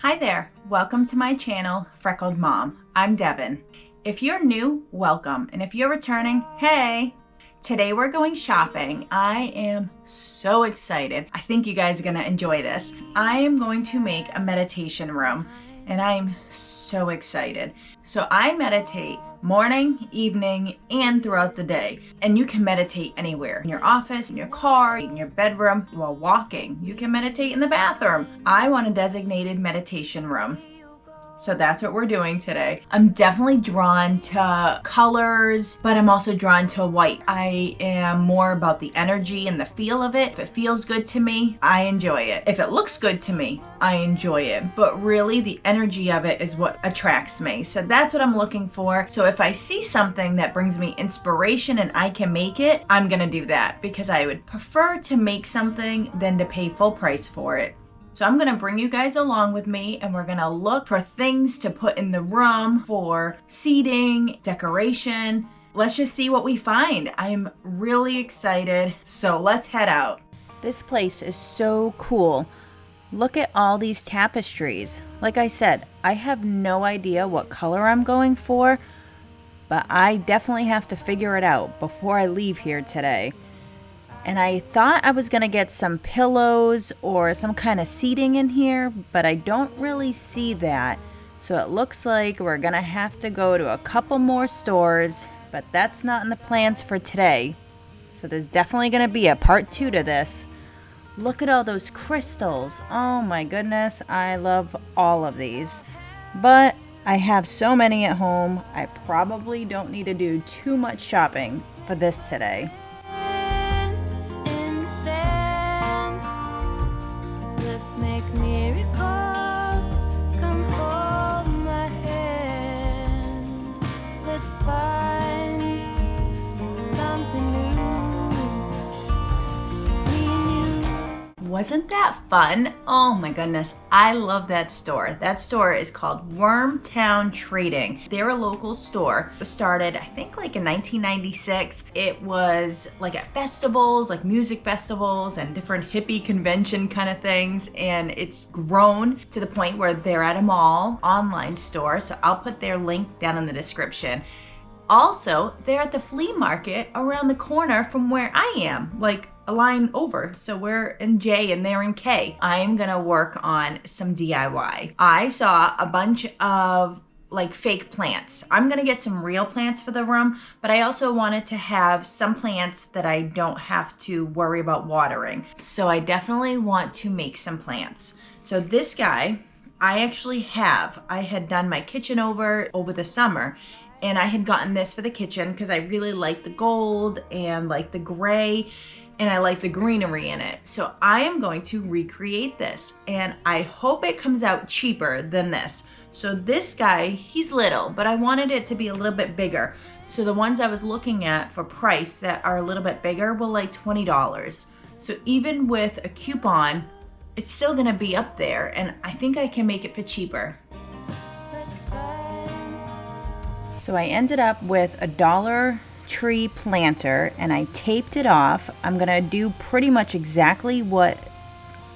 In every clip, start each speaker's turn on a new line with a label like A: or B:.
A: Hi there, welcome to my channel, Freckled Mom. I'm Devin. If you're new, welcome, and if you're returning, hey! Today we're going shopping. I am so excited. I think you guys are gonna enjoy this. I am going to make a meditation room, and I'm so excited. So I meditate morning, evening, and throughout the day. And you can meditate anywhere. In your office, in your car, in your bedroom, while walking. You can meditate in the bathroom. I want a designated meditation room. So that's what we're doing today. I'm definitely drawn to colors, but I'm also drawn to white. I am more about the energy and the feel of it. If it feels good to me, I enjoy it. If it looks good to me, I enjoy it. But really the energy of it is what attracts me. So that's what I'm looking for. So if I see something that brings me inspiration and I can make it, I'm gonna do that because I would prefer to make something than to pay full price for it. So I'm gonna bring you guys along with me and we're gonna look for things to put in the room for seating, decoration. Let's just see what we find. I'm really excited, so let's head out. This place is so cool. Look at all these tapestries. Like I said, I have no idea what color I'm going for, but I definitely have to figure it out before I leave here today. And I thought I was going to get some pillows or some kind of seating in here, but I don't really see that. So it looks like we're going to have to go to a couple more stores, but that's not in the plans for today. So there's definitely going to be a part 2 to this. Look at all those crystals. Oh my goodness, I love all of these. But I have so many at home, I probably don't need to do too much shopping for this today. Wasn't that fun? Oh my goodness, I love that store. That store is called Wormtown Trading. They're a local store. It started, I think, like in 1996. It was like at festivals, like music festivals and different hippie convention kind of things. And it's grown to the point where they're at a mall online store. So I'll put their link down in the description. Also, they're at the flea market around the corner from where I am, like a line over. So we're in J and they're in K. I am gonna work on some DIY. I saw a bunch of like fake plants. I'm gonna get some real plants for the room, but I also wanted to have some plants that I don't have to worry about watering. So I definitely want to make some plants. So this guy, I had done my kitchen over the summer, and I had gotten this for the kitchen because I really like the gold and like the gray, and I like the greenery in it. So I am going to recreate this, and I hope it comes out cheaper than this. So this guy, he's little, but I wanted it to be a little bit bigger. So the ones I was looking at for price that are a little bit bigger were like $20. So even with a coupon, it's still gonna be up there, and I think I can make it for cheaper. So I ended up with a Dollar Tree planter and I taped it off. I'm gonna do pretty much exactly what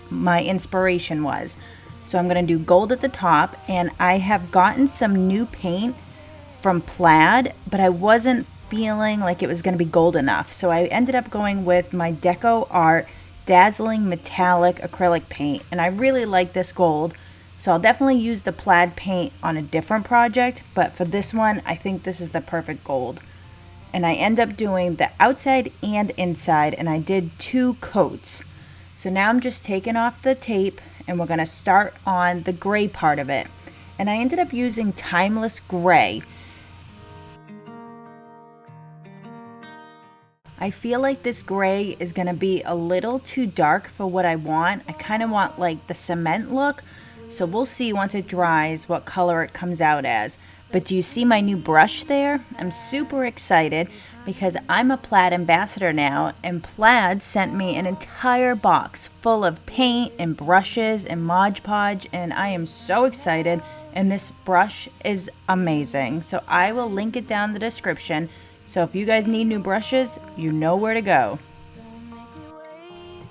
A: my inspiration was. So I'm gonna do gold at the top, and I have gotten some new paint from Plaid, but I wasn't feeling like it was gonna be gold enough. So I ended up going with my Deco Art Dazzling Metallic Acrylic Paint, and I really like this gold. So I'll definitely use the Plaid paint on a different project, but for this one, I think this is the perfect gold. And I end up doing the outside and inside, and I did 2 coats. So now I'm just taking off the tape, and we're gonna start on the gray part of it. And I ended up using Timeless Gray. I feel like this gray is gonna be a little too dark for what I want. I kind of want like the cement look. So we'll see once it dries what color it comes out as. But do you see my new brush there? I'm super excited because I'm a Plaid ambassador now, and Plaid sent me an entire box full of paint and brushes and Mod Podge, and I am so excited, and this brush is amazing. So I will link it down in the description. So if you guys need new brushes, you know where to go.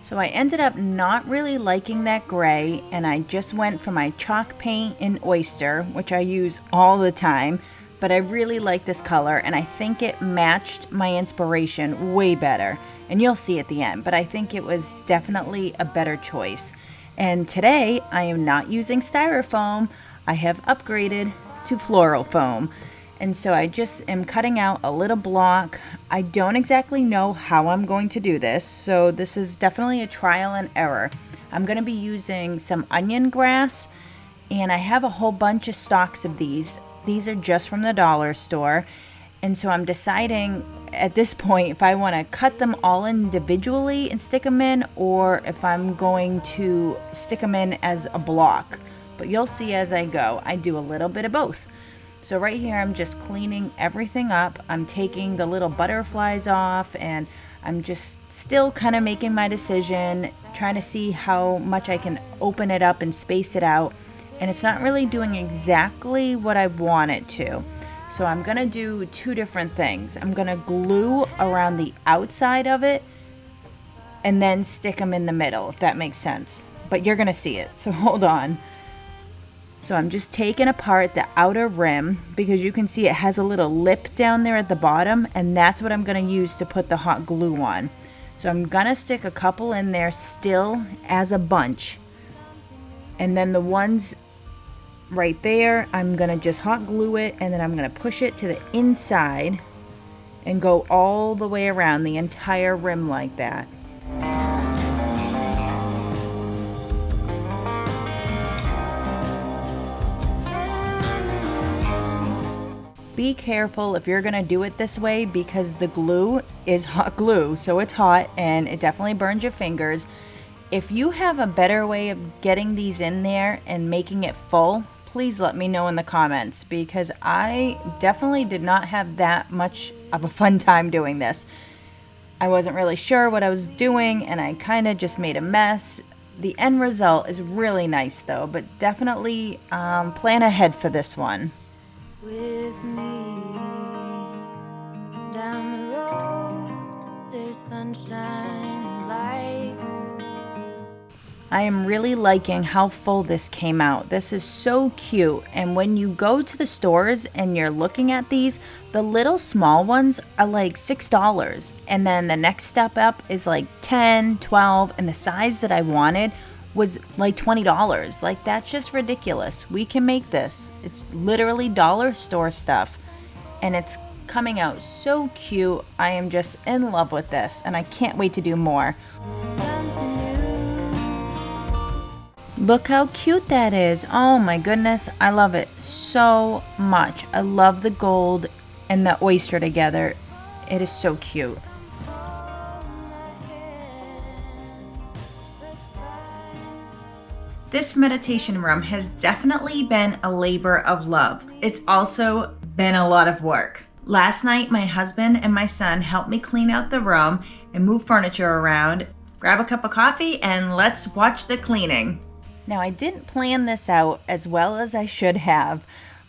A: So I ended up not really liking that gray, and I just went for my chalk paint in Oyster, which I use all the time, but I really like this color, and I think it matched my inspiration way better. And you'll see at the end, but I think it was definitely a better choice. And today I am not using styrofoam. I have upgraded to floral foam. And so I just am cutting out a little block. I don't exactly know how I'm going to do this, so this is definitely a trial and error. I'm going to be using some onion grass, and I have a whole bunch of stalks of these. These are just from the dollar store, and so I'm deciding at this point if I want to cut them all individually and stick them in, or if I'm going to stick them in as a block. But you'll see as I go. I do a little bit of both. So right here, I'm just cleaning everything up. I'm taking the little butterflies off, and I'm just still kind of making my decision, trying to see how much I can open it up and space it out. And it's not really doing exactly what I want it to. So I'm gonna do two different things. I'm gonna glue around the outside of it and then stick them in the middle, if that makes sense. But you're gonna see it, so hold on. So I'm just taking apart the outer rim because you can see it has a little lip down there at the bottom, and that's what I'm going to use to put the hot glue on. So I'm going to stick a couple in there still as a bunch. And then the ones right there, I'm going to just hot glue it, and then I'm going to push it to the inside and go all the way around the entire rim like that. Be careful if you're going to do it this way because the glue is hot glue, so it's hot and it definitely burns your fingers. If you have a better way of getting these in there and making it full, please let me know in the comments because I definitely did not have that much of a fun time doing this. I wasn't really sure what I was doing and I kind of just made a mess. The end result is really nice though, but definitely plan ahead for this one. With me down the road, there's sunshine and light. I am really liking how full this came out. This is so cute, and when you go to the stores and you're looking at these, the little small ones are like $6, and then the next step up is like $10, $12, and the size that I wanted was like $20. Like, that's just ridiculous. We can make this. It's literally dollar store stuff, and it's coming out so cute. I am just in love with this, and I can't wait to do more. Look how cute that is. Oh my goodness, I love it so much. I love the gold and the oyster together. It is so cute. This meditation room has definitely been a labor of love. It's also been a lot of work. Last night, my husband and my son helped me clean out the room and move furniture around, grab a cup of coffee, and let's watch the cleaning. Now, I didn't plan this out as well as I should have,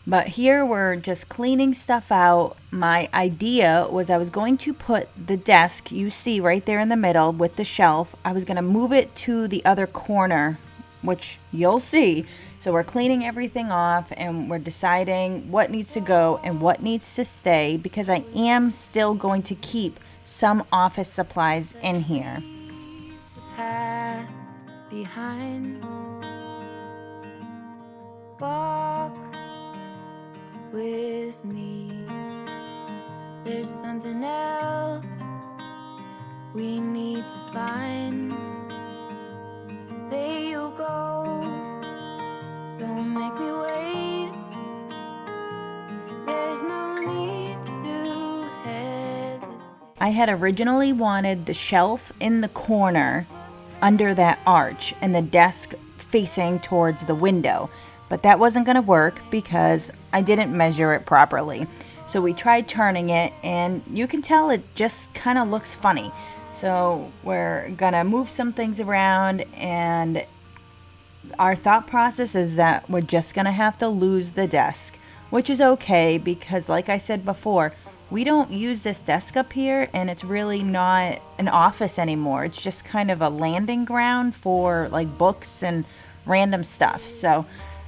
A: but here we're just cleaning stuff out. My idea was I was going to put the desk you see right there in the middle with the shelf. I was going to move it to the other corner, which you'll see. So we're cleaning everything off and we're deciding what needs to go and what needs to stay because I am still going to keep some office supplies in here. Path behind. Walk with me. There's something else we need to find. Say you'll go, don't make me wait. There's no need to hesitate. I had originally wanted the shelf in the corner under that arch and the desk facing towards the window, but that wasn't going to work because I didn't measure it properly. So we tried turning it, and you can tell it just kind of looks funny. So we're gonna move some things around, and our thought process is that we're just gonna have to lose the desk, which is okay because like I said before, we don't use this desk up here, and it's really not an office anymore. It's just kind of a landing ground for like books and random stuff. So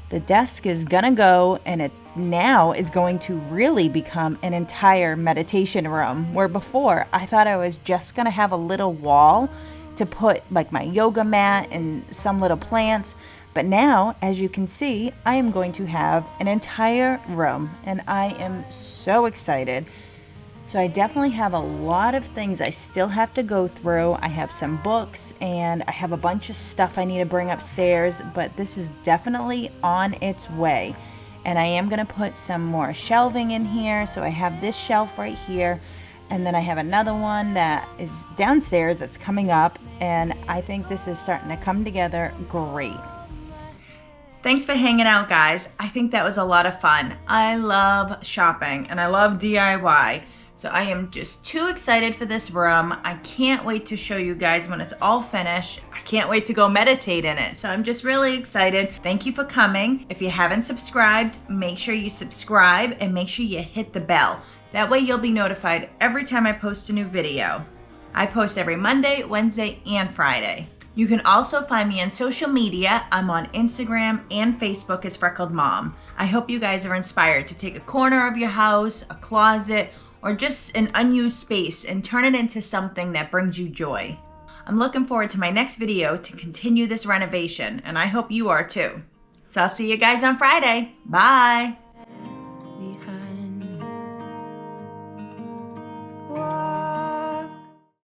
A: the desk is gonna go, and it now is going to really become an entire meditation room, where before I thought I was just gonna have a little wall to put like my yoga mat and some little plants. But now, as you can see, I am going to have an entire room, and I am so excited. So I definitely have a lot of things I still have to go through. I have some books, and I have a bunch of stuff I need to bring upstairs, but this is definitely on its way. And I am gonna put some more shelving in here. So I have this shelf right here, and then I have another one that is downstairs that's coming up, and I think this is starting to come together great. Thanks for hanging out, guys. I think that was a lot of fun. I love shopping and I love DIY. So I am just too excited for this room. I can't wait to show you guys when it's all finished. I can't wait to go meditate in it. So I'm just really excited. Thank you for coming. If you haven't subscribed, make sure you subscribe and make sure you hit the bell. That way you'll be notified every time I post a new video. I post every Monday, Wednesday, and Friday. You can also find me on social media. I'm on Instagram and Facebook as Freckled Mom. I hope you guys are inspired to take a corner of your house, a closet, or just an unused space and turn it into something that brings you joy. I'm looking forward to my next video to continue this renovation, and I hope you are too. So I'll see you guys on Friday. Bye.